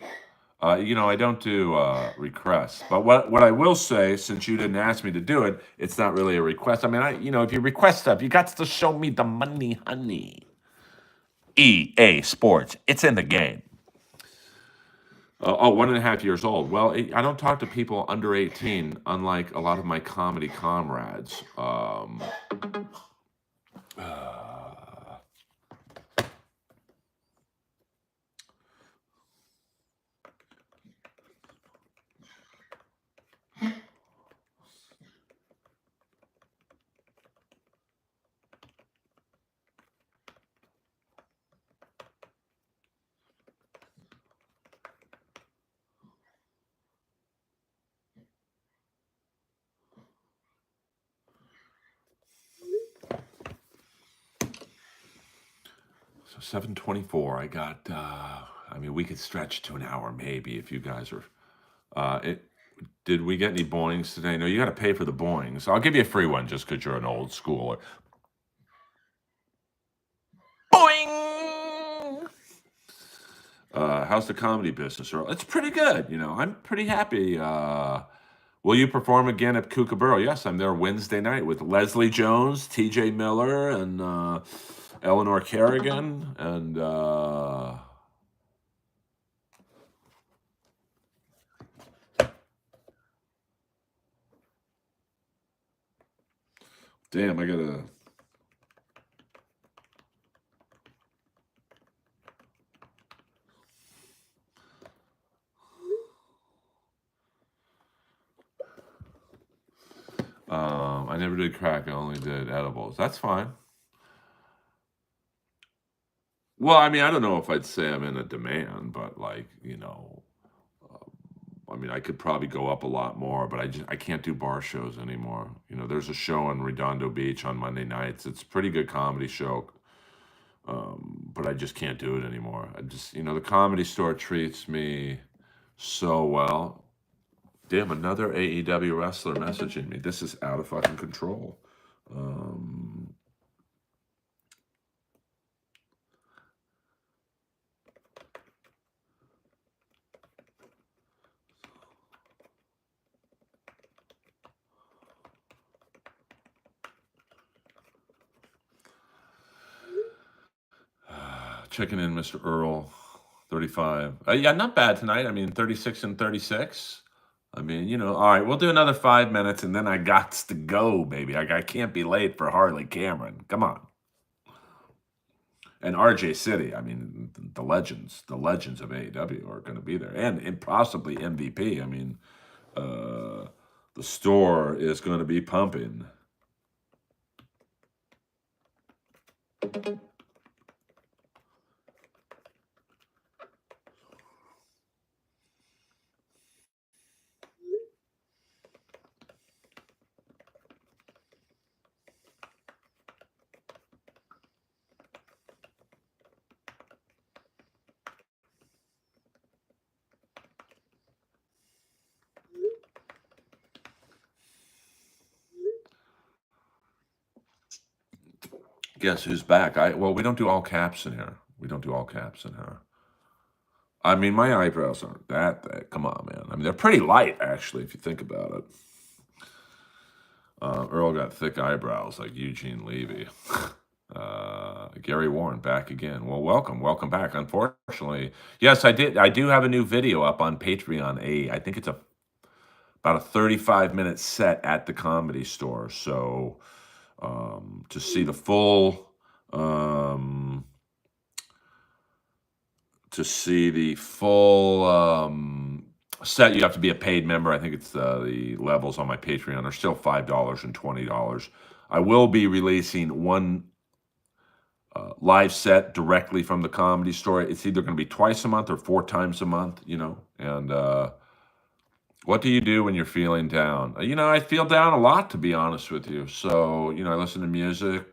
I don't do requests, but what I will say, since you didn't ask me to do it, it's not really a request. I mean, if you request stuff, you got to show me the money, honey. EA Sports, it's in the game. 1.5 years old. Well, I don't talk to people under 18, unlike a lot of my comedy comrades. 7:24. I got. I mean, we could stretch to an hour maybe if you guys are. Did we get any boings today? No, you got to pay for the boings. I'll give you a free one just because you're an old schooler. Boing! How's the comedy business, Earl? It's pretty good. I'm pretty happy. Will you perform again at Kookaburra? Yes, I'm there Wednesday night with Leslie Jones, T.J. Miller, and Eleanor Kerrigan, and damn, I gotta. I never did crack. I only did edibles. That's fine. Well, I mean, I don't know if I'd say I'm in a demand, but I mean, I could probably go up a lot more, but I can't do bar shows anymore. There's a show in Redondo Beach on Monday nights. It's a pretty good comedy show, but I just can't do it anymore. The Comedy Store treats me so well. Damn, another AEW wrestler messaging me. This is out of fucking control. Checking in, Mr. Earl, 35. Yeah, not bad tonight. I mean, 36 and 36. I mean, all right, we'll do another 5 minutes, and then I gots to go, baby. I can't be late for Harley Cameron. Come on. And RJ City. I mean, the legends of AEW are going to be there, and possibly MVP. I mean, the store is going to be pumping. Guess who's back? Well, we don't do all caps in here. We don't do all caps in here. I mean, my eyebrows aren't that thick. Come on, man. I mean, they're pretty light, actually, if you think about it. Earl got thick eyebrows like Eugene Levy. Gary Warren back again. Well, welcome back. Unfortunately, yes, I do have a new video up on Patreon. I think it's about a 35-minute set at the Comedy Store. So to see the full set, you have to be a paid member. I think it's the levels on my Patreon are still $5 and $20. I will be releasing one live set directly from the Comedy Store. It's either going to be twice a month or 4 times a month, and what do you do when you're feeling down? I feel down a lot, to be honest with you. So, I listen to music.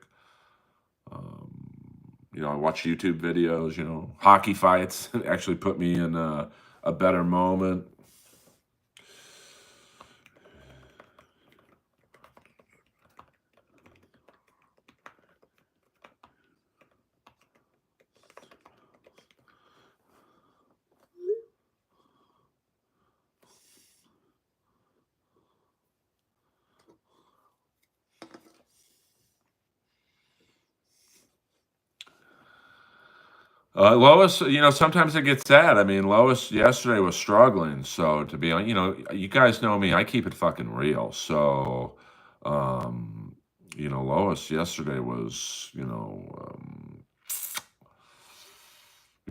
I watch YouTube videos, hockey fights actually put me in a better moment. Lois, sometimes it gets sad. I mean, Lois yesterday was struggling. So to be on, you guys know me, I keep it fucking real. So, Lois yesterday was, it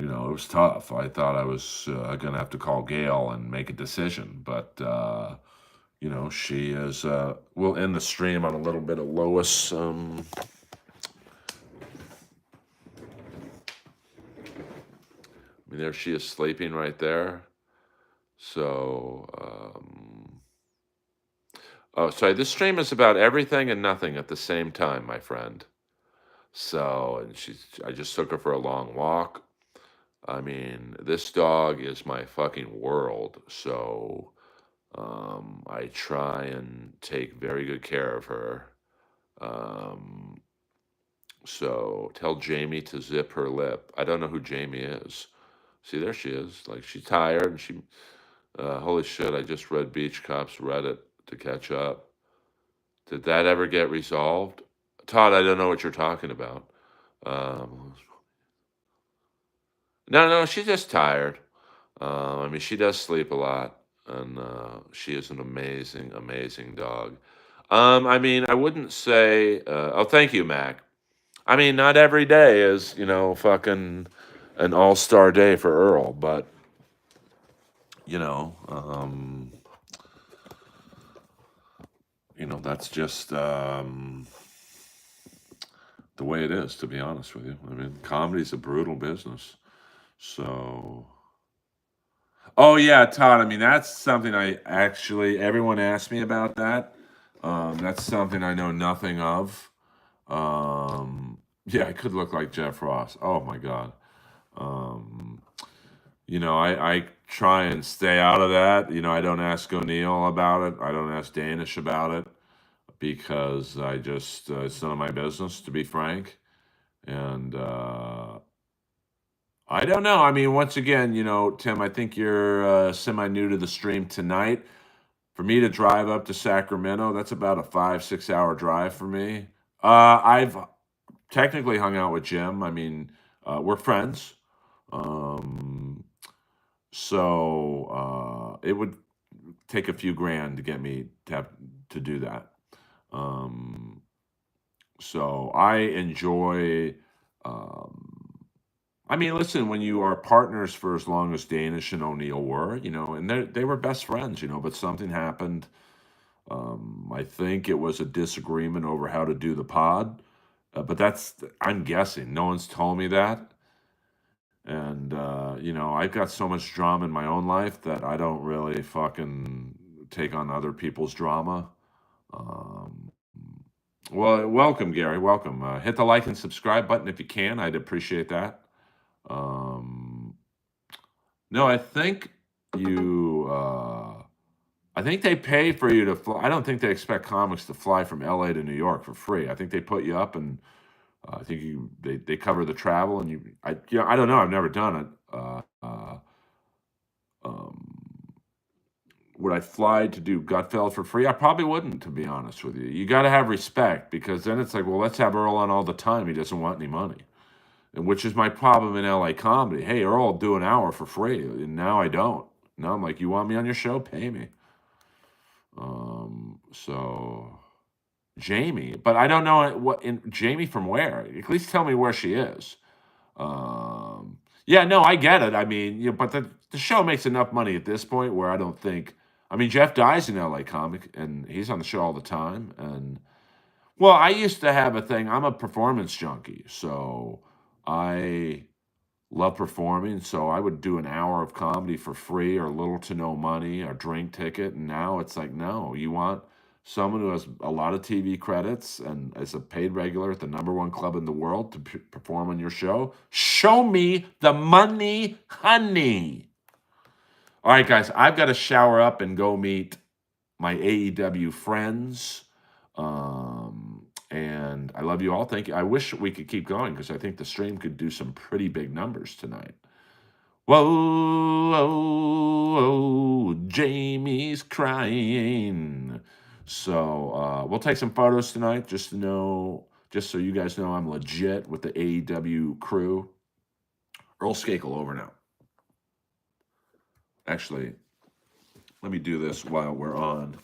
was tough. I thought I was going to have to call Gail and make a decision, but, she is, we'll end the stream on a little bit of Lois. There she is sleeping right there. So, oh, sorry, this stream is about everything and nothing at the same time, my friend. So, and I just took her for a long walk. I mean, this dog is my fucking world. So, I try and take very good care of her. So tell Jamie to zip her lip. I don't know who Jamie is. See, there she is. Like, she's tired, and she, holy shit, I just read Beach Cop's Reddit to catch up. Did that ever get resolved? Todd, I don't know what you're talking about. No, she's just tired. I mean, she does sleep a lot, and she is an amazing, amazing dog. I mean, I wouldn't say, oh, thank you, Mac. I mean, not every day is, fucking an all-star day for Earl, but, that's just the way it is, to be honest with you. I mean, comedy's a brutal business. So, oh yeah, Todd, I mean, that's something everyone asked me about that. That's something I know nothing of. Yeah, I could look like Jeff Ross. Oh my God. I try and stay out of that. I don't ask O'Neill about it. I don't ask Danish about it because it's none of my business, to be frank. And I don't know. I mean, once again, Tim, I think you're semi-new to the stream tonight. For me to drive up to Sacramento, that's about a 5-6 hour drive for me. I've technically hung out with Jim. I mean, we're friends. So it would take a few grand to get me to do that. So I enjoy. I mean, listen, when you are partners for as long as Danish and O'Neill were, and they were best friends, but something happened. I think it was a disagreement over how to do the pod, but I'm guessing. No one's told me that. And, I've got so much drama in my own life that I don't really fucking take on other people's drama. Well, welcome, Gary. Welcome. Hit the like and subscribe button if you can. I'd appreciate that. No, I think I think they pay for you to fly. I don't think they expect comics to fly from LA to New York for free. I think they put you up and I think they cover the travel, and I don't know. I've never done it. Um, would I fly to do Gutfeld for free? I probably wouldn't, to be honest with you. You got to have respect, because then it's like, well, let's have Earl on all the time. He doesn't want any money, and which is my problem in LA comedy. Hey, Earl, do an hour for free, and now I don't. Now I'm like, you want me on your show? Pay me. So Jamie, but I don't know Jamie from where. At least tell me where she is. Yeah, no, I get it. I mean, but the show makes enough money at this point where I don't think. I mean, Jeff Dye's an LA comic, and he's on the show all the time. And well, I used to have a thing. I'm a performance junkie, so I love performing. So I would do an hour of comedy for free or little to no money or drink ticket. And now it's like, no, you want someone who has a lot of TV credits and is a paid regular at the #1 club in the world to perform on your show. Show me the money, honey. All right, guys, I've got to shower up and go meet my AEW friends. And I love you all. Thank you. I wish we could keep going, because I think the stream could do some pretty big numbers tonight. Whoa, oh, Jamie's crying. So we'll take some photos tonight, just so you guys know I'm legit with the AEW crew. Earl Skakel, over now. Actually, let me do this while we're on.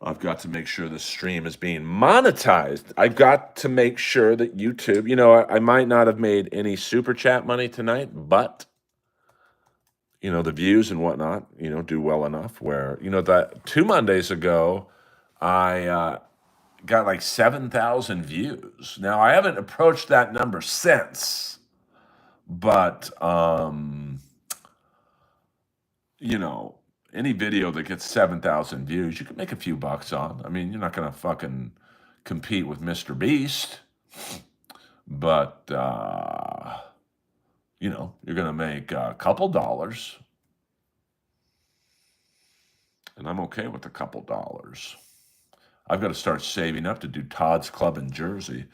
I've got to make sure the stream is being monetized. I've got to make sure that YouTube, I might not have made any super chat money tonight, but, the views and whatnot, do well enough where, that 2 Mondays ago, I got like 7,000 views. Now, I haven't approached that number since, but, any video that gets 7,000 views, you can make a few bucks on. I mean, you're not going to fucking compete with Mr. Beast, but, you're going to make a couple dollars. And I'm okay with a couple dollars. I've got to start saving up to do Todd's Club in Jersey.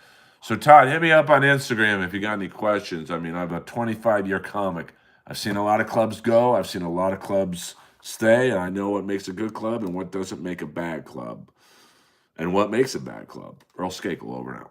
So, Todd, hit me up on Instagram if you got any questions. I mean, I'm a 25-year comic. I've seen a lot of clubs go. I've seen a lot of clubs stay. And I know what makes a good club and what doesn't make a bad club. And what makes a bad club. Earl Skakel, over now.